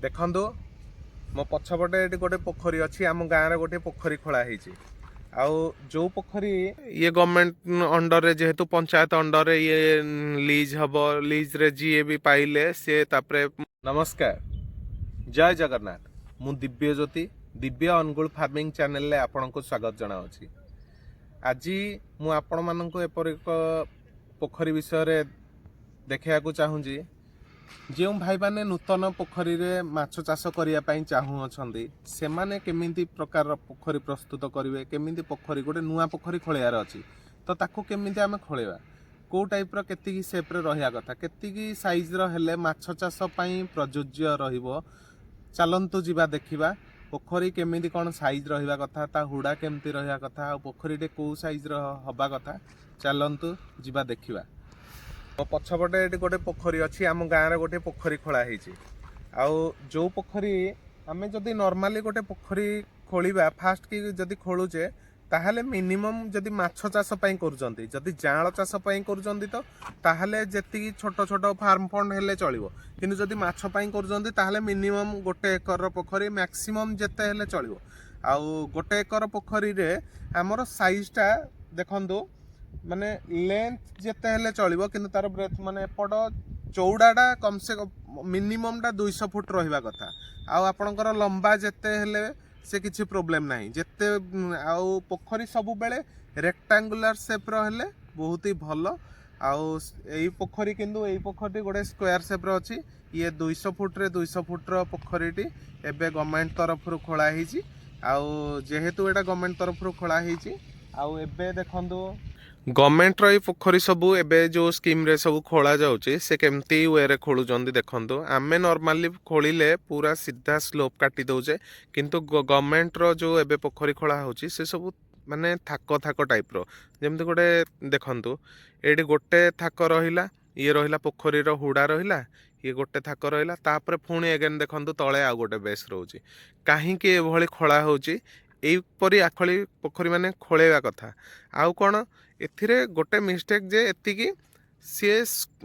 ଦେଖନ୍ତୁ ମୋ ପଛପଟେ ଏଠି ଗୋଟେ ପୋଖରୀ ଅଛି। ଆମ ଗାଁରେ ଗୋଟେ ପୋଖରୀ ଖୋଳା ହେଇଛି। ଆଉ ଯେଉଁ ପୋଖରୀ ଇଏ ଗଭର୍ଣ୍ଣମେଣ୍ଟ ଅଣ୍ଡରରେ, ଯେହେତୁ ପଞ୍ଚାୟତ ଅଣ୍ଡରରେ ଇଏ ଲିଜ୍ ହବ, ଲିଜ୍ରେ ଯିଏ ବି ପାଇଲେ ସିଏ ତାପରେ। ନମସ୍କାର, ଜୟ ଜଗନ୍ନାଥ। ମୁଁ ଦିବ୍ୟଜ୍ୟୋତି, ଦିବ୍ୟ ଅନୁଗୁଳ ଫାର୍ମିଂ ଚ୍ୟାନେଲରେ ଆପଣଙ୍କୁ ସ୍ୱାଗତ ଜଣାଉଛି। ଆଜି ମୁଁ ଆପଣମାନଙ୍କୁ ଏପରି ଏକ ପୋଖରୀ ବିଷୟରେ ଦେଖାଇବାକୁ ଚାହୁଁଛି। ଯେଉଁ ଭାଇମାନେ ନୂତନ ପୋଖରୀରେ ମାଛ ଚାଷ କରିବା ପାଇଁ ଚାହୁଁଅଛନ୍ତି, ସେମାନେ କେମିତି ପ୍ରକାର ପୋଖରୀ ପ୍ରସ୍ତୁତ କରିବେ, କେମିତି ପୋଖରୀ ଗୋଟେ ନୂଆ ପୋଖରୀ ଖୋଳିବାର ଅଛି ତ ତାକୁ କେମିତି ଆମେ ଖୋଳିବା, କେଉଁ ଟାଇପ୍ର କେତିକି ସେପ୍ରେ ରହିବା କଥା, କେତିକି ସାଇଜ୍ର ହେଲେ ମାଛ ଚାଷ ପାଇଁ ପ୍ରଯୁଜ୍ୟ ରହିବ, ଚାଲନ୍ତୁ ଯିବା ଦେଖିବା। ପୋଖରୀ କେମିତି କ'ଣ ସାଇଜ୍ ରହିବା କଥା, ତା ହୁଡ଼ା କେମିତି ରହିବା କଥା, ଆଉ ପୋଖରୀଟେ କେଉଁ ସାଇଜ୍ର ହେବା କଥା, ଚାଲନ୍ତୁ ଯିବା ଦେଖିବା। ମୋ ପଛପଟେ ଏଠି ଗୋଟେ ପୋଖରୀ ଅଛି। ଆମ ଗାଁରେ ଗୋଟେ ପୋଖରୀ ଖୋଳା ହେଇଛି। ଆଉ ଯେଉଁ ପୋଖରୀ ଆମେ ଯଦି ନର୍ମାଲି ଗୋଟେ ପୋଖରୀ ଖୋଳିବା, ଫାଷ୍ଟ କି ଯଦି ଖୋଳୁଛେ ତାହେଲେ ମିନିମମ୍ ଯଦି ମାଛ ଚାଷ ପାଇଁ କରୁଛନ୍ତି, ଯଦି ଯାଆଁଳ ଚାଷ ପାଇଁ କରୁଛନ୍ତି ତ ତାହେଲେ ଯେତିକି ଛୋଟ ଛୋଟ ଫାର୍ମ ଫଣ୍ଡ ହେଲେ ଚଳିବ। କିନ୍ତୁ ଯଦି ମାଛ ପାଇଁ କରୁଛନ୍ତି ତାହେଲେ ମିନିମମ୍ 1 ଏକରର ପୋଖରୀ, ମ୍ୟାକ୍ସିମମ୍ ଯେତେ ହେଲେ ଚଳିବ। ଆଉ 1 ଏକର ପୋଖରୀରେ ଆମର ସାଇଜ୍ଟା ଦେଖନ୍ତୁ, ମାନେ ଲେନ୍ଥ ଯେତେ ହେଲେ ଚଳିବ, କିନ୍ତୁ ତାର ବ୍ରେଥ ମାନେ ଏପଟ ଚଉଡ଼ାଟା କମ୍ ସେ କମ୍ ମିନିମମ୍ଟା 200 ଫୁଟ ରହିବା କଥା। ଆଉ ଆପଣଙ୍କର ଲମ୍ବା ଯେତେ ହେଲେ ସେ କିଛି ପ୍ରୋବ୍ଲେମ୍ ନାହିଁ। ଯେତେ ଆଉ ପୋଖରୀ ସବୁବେଳେ ରେକ୍ଟାଙ୍ଗୁଲାର ସେପ୍ର ହେଲେ ବହୁତ ହି ଭଲ। ଆଉ ଏଇ ପୋଖରୀ କିନ୍ତୁ ଏଇ ପୋଖରୀଟି ଗୋଟେ ସ୍କୋୟାର ସେପ୍ର ଅଛି। ଇଏ 200 ଫୁଟରେ 200 ଫୁଟର ପୋଖରୀଟି ଏବେ ଗଭର୍ଣ୍ଣମେଣ୍ଟ ତରଫରୁ ଖୋଳା ହେଇଛି। ଆଉ ଯେହେତୁ ଏଇଟା ଗଭର୍ଣ୍ଣମେଣ୍ଟ ତରଫରୁ ଖୋଳା ହେଇଛି, ଆଉ ଏବେ ଦେଖନ୍ତୁ ଗଭର୍ଣ୍ଣମେଣ୍ଟର ଏଇ ପୋଖରୀ ସବୁ ଏବେ ଯେଉଁ ସ୍କିମ୍ରେ ସବୁ ଖୋଳା ଯାଉଛି, ସେ କେମିତି ୱେରେ ଖୋଳୁଛନ୍ତି ଦେଖନ୍ତୁ। ଆମେ ନର୍ମାଲି ଖୋଳିଲେ ପୁରା ସିଧା ସ୍ଲୋପ୍ କାଟି ଦେଉଛେ, କିନ୍ତୁ ଗଭର୍ଣ୍ଣମେଣ୍ଟର ଯେଉଁ ଏବେ ପୋଖରୀ ଖୋଳା ହେଉଛି ସେ ସବୁ ମାନେ ଥାକ ଥାକ ଟାଇପ୍ର। ଯେମିତି ଗୋଟେ ଦେଖନ୍ତୁ, ଏଇଠି ଗୋଟେ ଥାକ ରହିଲା, ଇଏ ରହିଲା ପୋଖରୀର ହୁଡ଼ା ରହିଲା, ଇଏ ଗୋଟେ ଥାକ ରହିଲା, ତାପରେ ପୁଣି ଏଗେନ୍ ଦେଖନ୍ତୁ ତଳେ ଆଉ ଗୋଟେ ବେସ୍ ରହୁଛି। କାହିଁକି ଏଭଳି ଖୋଳା ହେଉଛି? ଏଇପରି ଆଖଳି ପୋଖରୀ ମାନେ ଖୋଳେଇବା କଥା। ଆଉ କ'ଣ ଏଥିରେ ଗୋଟେ ମିଷ୍ଟେକ୍ ଯେ ଏତିକି, ସିଏ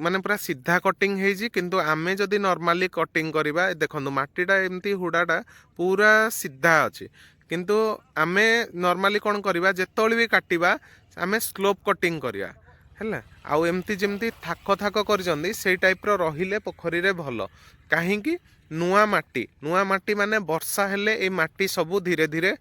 ମାନେ ପୁରା ସିଧା କଟିଂ ହେଇଛି, କିନ୍ତୁ ଆମେ ଯଦି ନର୍ମାଲି କଟିଂ କରିବା, ଦେଖନ୍ତୁ ମାଟିଟା ଏମିତି ହୁଡ଼ାଟା ପୁରା ସିଧା ଅଛି, କିନ୍ତୁ ଆମେ ନର୍ମାଲି କ'ଣ କରିବା, ଯେତେବେଳେ ବି କାଟିବା ଆମେ ସ୍ଲୋପ୍ କଟିଂ କରିବା ହେଲା। ଆଉ ଏମିତି ଯେମିତି ଥାକ ଥାକ କରିଛନ୍ତି ସେଇ ଟାଇପ୍ର ରହିଲେ ପୋଖରୀରେ ଭଲ। କାହିଁକି? ନୂଆ ମାଟି ମାନେ ବର୍ଷା ହେଲେ ଏଇ ମାଟି ସବୁ ଧୀରେ ଧୀରେ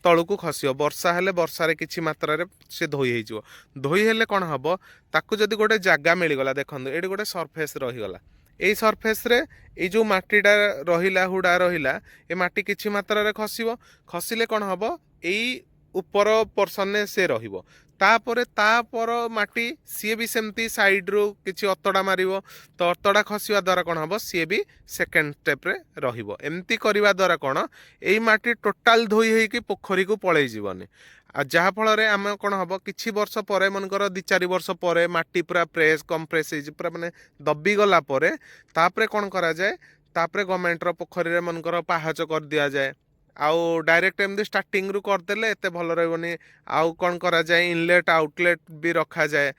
ତଳକୁ ଖସିବ। ବର୍ଷା ହେଲେ ବର୍ଷାରେ କିଛି ମାତ୍ରାରେ ସେ ଧୋଇ ହେଇଯିବ। ଧୋଇ ହେଲେ କ'ଣ ହେବ, ତାକୁ ଯଦି ଗୋଟେ ଜାଗା ମିଳିଗଲା, ଦେଖନ୍ତୁ ଏଇଠି ଗୋଟେ ସରଫେସ୍ ରହିଗଲା, ଏଇ ସରଫେସ୍ରେ ଏଇ ଯେଉଁ ମାଟିଟା ରହିଲା, ହୁଡ଼ା ରହିଲା, ଏ ମାଟି କିଛି ମାତ୍ରାରେ ଖସିବ। ଖସିଲେ କ'ଣ ହେବ, ଏଇ ଉପର ପର୍ସନରେ ସେ ରହିବ। ତାପରେ ତାପର ମାଟି ସିଏ ବି ସେମିତି ସାଇଡ଼ରୁ କିଛି ଅତଡ଼ା ମାରିବ, ତ ଅତଡ଼ା ଖସିବା ଦ୍ୱାରା କ'ଣ ହେବ, ସିଏ ବି ସେକେଣ୍ଡ ଷ୍ଟେପ୍ରେ ରହିବ। ଏମିତି କରିବା ଦ୍ୱାରା କ'ଣ, ଏଇ ମାଟି ଟୋଟାଲ ଧୋଇ ହେଇକି ପୋଖରୀକୁ ପଳେଇ ଯିବନି। ଆଉ ଯାହାଫଳରେ ଆମେ କ'ଣ ହେବ, କିଛି ବର୍ଷ ପରେ, ମନେକର 2-4 ବର୍ଷ ପରେ ମାଟି ପୁରା କମ୍ପ୍ରେସ୍ ହେଇଛି, ପୁରା ମାନେ ଦବିଗଲା ପରେ ତାପରେ କ'ଣ କରାଯାଏ, ତାପରେ ଗଭର୍ଣ୍ଣମେଣ୍ଟର ପୋଖରୀରେ ମନେକର ପାହାଚ କରିଦିଆଯାଏ। ଆଉ ଡାଇରେକ୍ଟ ଏମିତି ଷ୍ଟାର୍ଟିଂରୁ କରିଦେଲେ ଏତେ ଭଲ ରହିବନି। ଆଉ କ'ଣ କରାଯାଏ, ଇନଲେଟ୍ ଆଉଟଲେଟ୍ ବି ରଖାଯାଏ।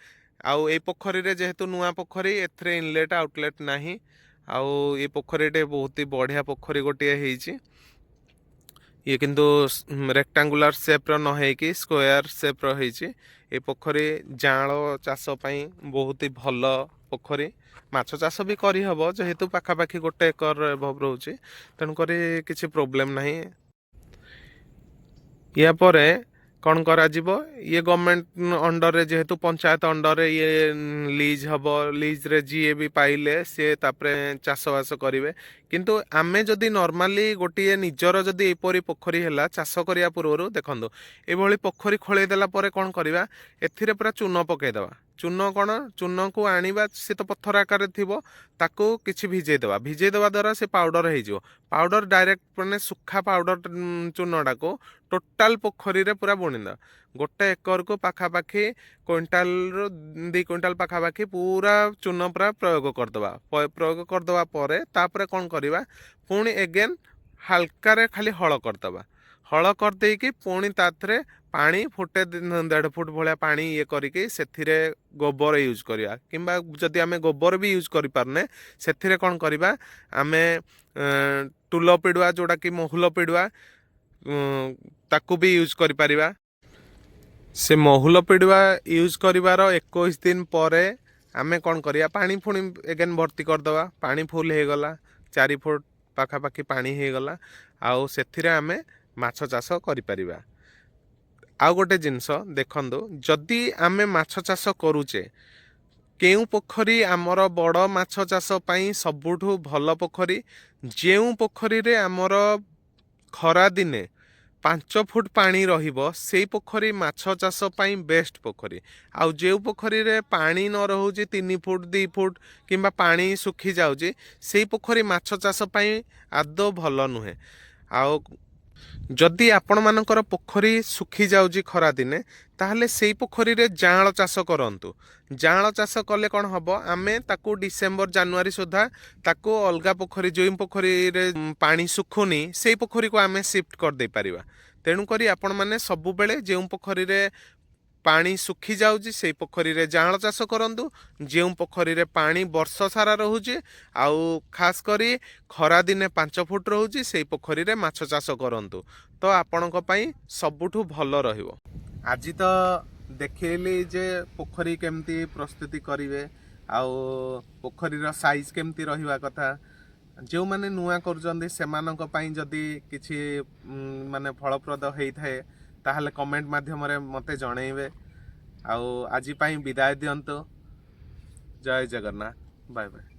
ଆଉ ଏଇ ପୋଖରୀରେ ଯେହେତୁ ନୂଆ ପୋଖରୀ, ଏଥିରେ ଇନଲେଟ୍ ଆଉଟଲେଟ୍ ନାହିଁ। ଆଉ ଏ ପୋଖରୀଟେ ବହୁତ ହି ବଢ଼ିଆ ପୋଖରୀ ଗୋଟିଏ ହେଇଛି। ଇଏ କିନ୍ତୁ ରେକ୍ଟାଙ୍ଗୁଲାର ସେପ୍ର ନ ହେଇକି ସ୍କୋୟାର ସେପ୍ର ହେଇଛି। ଏ ପୋଖରୀ ଯାଆଁଳ ଚାଷ ପାଇଁ ବହୁତ ହି ଭଲ ପୋଖରୀ। ମାଛ ଚାଷ ବି କରିହେବ, ଯେହେତୁ ପାଖାପାଖି 1 ଏକର ଏଭବ ରହୁଛି, ତେଣୁକରି କିଛି ପ୍ରୋବ୍ଲେମ୍ ନାହିଁ। ୟା ପରେ କ'ଣ କରାଯିବ, ଇଏ ଗଭର୍ଣ୍ଣମେଣ୍ଟ ଅଣ୍ଡରରେ, ଯେହେତୁ ପଞ୍ଚାୟତ ଅଣ୍ଡରରେ ଇଏ ଲିଜ୍ ହବ, ଲିଜ୍ରେ ଯିଏ ବି ପାଇଲେ ସିଏ ତାପରେ ଚାଷବାସ କରିବେ। କିନ୍ତୁ ଆମେ ଯଦି ନର୍ମାଲି ଗୋଟିଏ ନିଜର ଯଦି ଏପରି ପୋଖରୀ ହେଲା, ଚାଷ କରିବା ପୂର୍ବରୁ ଦେଖନ୍ତୁ, ଏଭଳି ପୋଖରୀ ଖୋଳେଇ ଦେଲା ପରେ କ'ଣ କରିବା, ଏଥିରେ ପୁରା ଚୂନ ପକାଇଦେବା। ଚୂନ କ'ଣ, ଚୂନକୁ ଆଣିବା, ସେ ତ ପଥର ଆକାରରେ ଥିବ, ତାକୁ କିଛି ଭିଜେଇ ଦେବା ଦ୍ୱାରା ସେ ପାଉଡ଼ର ହେଇଯିବ। ପାଉଡ଼ର ଡାଇରେକ୍ଟ ମାନେ ଶୁଖା ପାଉଡ଼ର ଚୂନଟାକୁ ଟୋଟାଲ ପୋଖରୀରେ ପୁରା ବୁଣିଦେବା। 1 ଏକରକୁ ପାଖାପାଖି କୁଇଣ୍ଟାଲରୁ 2 କୁଇଣ୍ଟାଲ ପାଖାପାଖି ପୁରା ଚୂନ ପୁରା ପ୍ରୟୋଗ କରିଦେବା ପରେ ତାପରେ କ'ଣ କରିବା, ପୁଣି ଏଗେନ୍ ହାଲକାରେ ଖାଲି ହଳ କରିଦେବା। हल करदेकी पुणी ताथरे पानी फुटे 1.5 फुट भाया पानी ये करके सेथिरे गोबर यूज करवा किंबा जदि आम गोबर भी यूज कर पारने से कौन करवा आम टूल पिड़ुआ जोड़ा कि महुल पिड़ुआ ताकू भी यूज कर परिबा। से महुल पिड़ुआ यूज करिवार 21 दिन पर आमे कौन करिया पानी पुणी एगेन भर्ती करदवा पानी फुल हो गला 4 फुट पाखापाखि पानी हो गला आउ सेथिरे आमे माछ चाष करि परिबा। आउ गोटे जिनस देखंदु जदि आमे माछ चाष करूचे केउ पोखरी आमर बड़ माछ चाष पई सबुठु भल पोखरी जेउ पोखरी रे आमर खरा दिने 5 फुट पानी रहिबो सेई पोखरी माछ चाष पई बेस्ट पोखरी। आउ जेउ पोखरी रे पानी न रहउची 3 फुट 2 फुट किंबा पानी सुखी जाउची सेई पोखरी माछ चाष पई आदो भल नुहे। आउ जदि आपण मानकर पोखरी सुखी जाउची खरा दिने ताहले सेई पोखरी रे जांळ चाष करंतु। जांळ चाष कले कौन हबो आमे ताकू डिसेंबर जनवरी सुधा ताकू अलगा पोखरी जो पोखरी रे पानी सुखुनी सेई पोखरी को आमे शिफ्ट कर दे परिबा। तेणु करी आपण माने सबु बेले जेउ पोखरी रे पानी सुखी जाउची सेई पोखरी रे जांळ चाष करंतु। जेउ पोखरी रे पानी वर्ष सारा रहुची आउ खास करी खरा दिने 5 फुट रहुची सेई पोखरी रे माछ चाष करंतु तो आपणक पई सबुठु भल रहिबो। आज तो देखिली जे पोखरी केमती प्रस्तुति करिवे आउ पोखरी रो साइज केमती रहिवा कथा जो माने नुआ करजंदी सेमानक पई जदी किछि माने फलप्रद हेई थाए ताहले कमेंट माध्यम रे मते जणैबे। आउ आज पई विदाय दियंतो। जय जगन्नाथ बाय बाय।